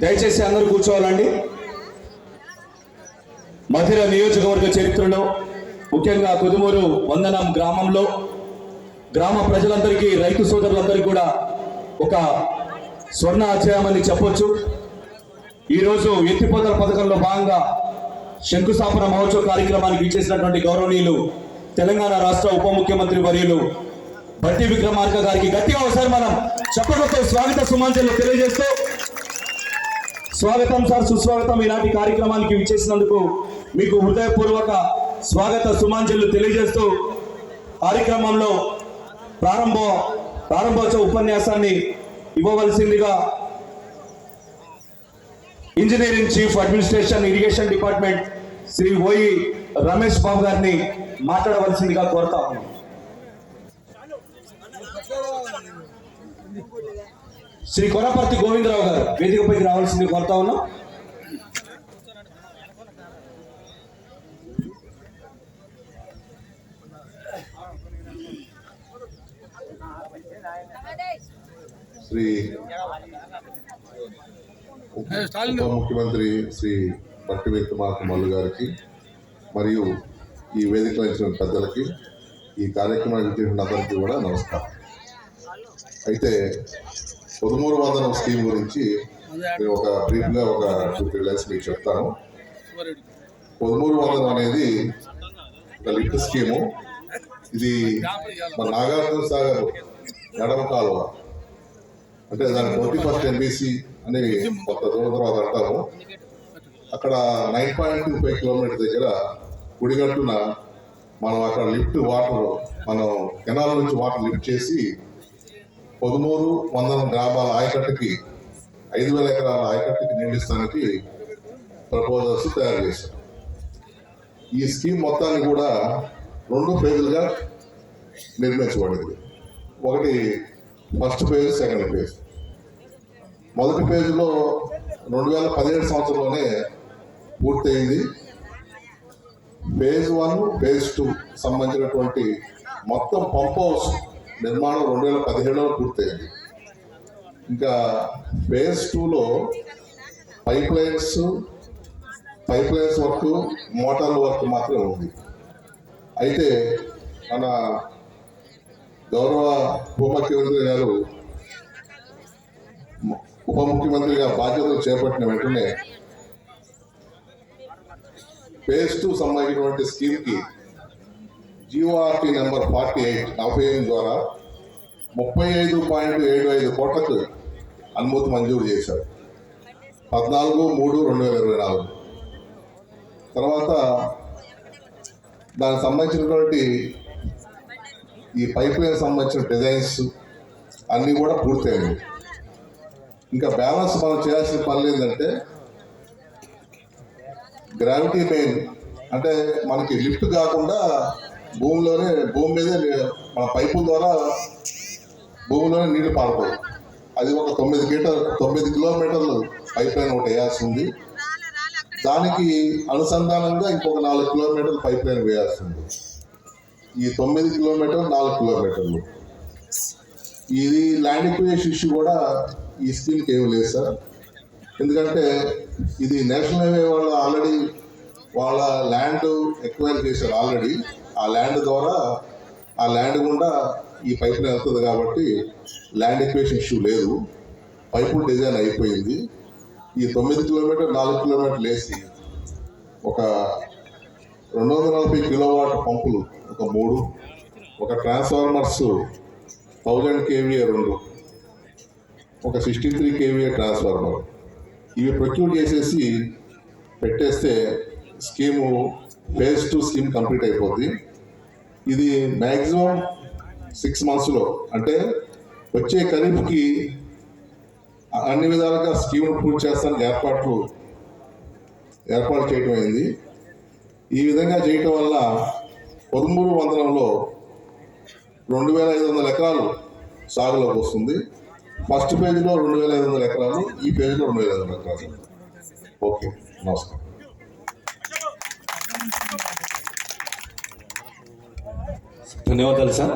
దయచేసి అందరూ కూర్చోవాలండి. మధిర నియోజకవర్గ చరిత్రలో ముఖ్యంగా కొదుమూరు వందనం గ్రామంలో గ్రామ ప్రజలందరికీ, రైతు సోదరులందరికీ కూడా ఒక స్వర్ణ అధ్యాయమని చెప్పొచ్చు. ఈరోజు ఎత్తిపోతల పథకంలో భాగంగా శంకుస్థాపన మహోత్సవ కార్యక్రమానికి ఇచ్చేసినటువంటి గౌరవనీయులు తెలంగాణ రాష్ట్ర ఉప ముఖ్యమంత్రి వర్యులు భట్టి విక్రమార్క గారికి గట్టిగా ఒకసారి మనం చెప్పడంతో స్వాగత సుమాంజలు తెలియజేస్తూ, స్వాగతం సార్, సుస్వాగతం. ఈనాటి కార్యక్రమానికి విచ్చేసినందుకు మీకు హృదయపూర్వక స్వాగత సుమాంజలు తెలియజేస్తూ కార్యక్రమంలో ప్రారంభోత్సవ ఉపన్యాసాన్ని ఇవ్వవలసిందిగా engineering chief administration irrigation department Shri ఓయి రమేష్ బాబు గారిని మాట్లాడవలసిందిగా కోరుతా ఉన్నాం. శ్రీ కొనపర్తి గోవిందరావు గారు వేదికపైకి రావాల్సింది కోరుతా ఉన్నాం. శ్రీ ఉప ముఖ్యమంత్రి శ్రీ భట్టి విక్రమార్క మల్లు గారికి మరియు ఈ వేదికలో ఇచ్చిన పెద్దలకి, ఈ కార్యక్రమానికి చేసిన అందరికీ కూడా నమస్కారం. అయితే కొదుమూరు వందనం స్కీమ్ గురించి నేను ఒక బ్రీఫ్గా ఒక 2-3 లైన్స్ మీకు చెప్తాను. కొదుమూరు వందనం అనేది ఒక లిఫ్ట్ స్కీము. ఇది మన నాగార్జున సాగర్ ఎడమ కాలువ, అంటే దాని 21st NBC అని కొత్త దూరం తర్వాత అంటాము. అక్కడ 9.25 కిలోమీటర్ దగ్గర కుడిగట్టున మనం అక్కడ లిఫ్ట్ వాటర్, మనం కెనాల్ నుంచి వాటర్ లిఫ్ట్ చేసి కొదుమూరు వందనం గ్రామాల ఆయకట్టుకి 5,000 ఎకరాల ఆయకట్టుకి నిండిస్తానికి ప్రపోజల్స్ తయారు చేశాం. ఈ స్కీమ్ మొత్తాన్ని కూడా 2 ఫేజులుగా నిర్మించబడింది. ఒకటి ఫస్ట్ ఫేజ్, సెకండ్ ఫేజ్. మొదటి ఫేజ్లో 2017 సంవత్సరంలోనే పూర్తయింది. ఫేజ్ 1, ఫేజ్ 2 సంబంధించినటువంటి మొత్తం పంప్ హౌస్ నిర్మాణం 2017లో పూర్తయింది. ఇంకా ఫేజ్ 2లో పైప్ లైన్స్ వర్క్, మోటార్ల వర్క్ మాత్రమే ఉంది. అయితే మన గౌరవ ఉప ముఖ్యమంత్రి గారు ఉప ముఖ్యమంత్రిగా బాధ్యతలు చేపట్టిన వెంటనే ఫేజ్ 2 సంబంధించినటువంటి స్కీమ్కి GORT నెంబర్ 48 ద్వారా 35.75 కోట్లకు అనుమతి మంజూరు చేశారు. 14/3/2024. తర్వాత దానికి సంబంధించినటువంటి ఈ పైప్ లైన్ సంబంధించిన డిజైన్స్ అన్నీ కూడా పూర్తయింది. ఇంకా బ్యాలెన్స్ మనం చేయాల్సిన పనులు ఏంటంటే గ్రావిటీ మెయిన్, అంటే మనకి లిఫ్ట్ కాకుండా భూమి మీదే మన పైపుల ద్వారా భూమిలోనే నీళ్లు పారుతాయి. అది ఒక 9 కిలోమీటర్లు పైప్ లైన్ ఒకటి వేయాల్సి ఉంది. దానికి అనుసంధానంగా ఇంకొక 4 కిలోమీటర్లు పైప్ లైన్ వేయాల్సి ఉంది. ఈ 9 కిలోమీటర్లు 4 కిలోమీటర్లు. ఇది ల్యాండ్ ఎక్విజిషన్ ఇష్యూ కూడా ఈ స్కీమ్కి ఏమి లేదు సార్. ఎందుకంటే ఇది నేషనల్ హైవే వాళ్ళు ఆల్రెడీ వాళ్ళ ల్యాండ్ ఎక్వైర్ చేశారు ఆల్రెడీ. ఆ ల్యాండ్ ద్వారా ఆ ల్యాండ్ గుండా ఈ పైప్ లైన్ వెళ్తుంది కాబట్టి ల్యాండ్ ఎక్విజిషన్ ఇష్యూ లేదు. పైపు డిజైన్ అయిపోయింది. ఈ 9 కిలోమీటర్ 4 కిలోమీటర్లు వేసి ఒక 240 కిలోవాట్ పంపులు ఒక 3, ఒక ట్రాన్స్ఫార్మర్స్ 1000 kVA 2, ఒక 63 kVA ట్రాన్స్ఫార్మర్, ఇవి ప్రొక్యూర్ చేసేసి పెట్టేస్తే స్కీము ఫేజ్ 2 స్కీమ్ కంప్లీట్ అయిపోద్ది. ఇది మ్యాక్సిమం 6 monthsలో, అంటే వచ్చే ఖరీఫ్కి అన్ని విధాలుగా స్కీమ్ను పూర్తి చేస్తానికి ఏర్పాటు చేయడం అయింది. ఈ విధంగా చేయటం వల్ల కొదుమూరు వందనంలో 2,500 ఎకరాలు సాగులోకి వస్తుంది. ఫస్ట్ పేజీలో 2,500 ఎకరాలు, ఈ పేజీలో 2,500 ఎకరాలు. ఓకే, నమస్కారం. ధన్యవాదాలు సార్.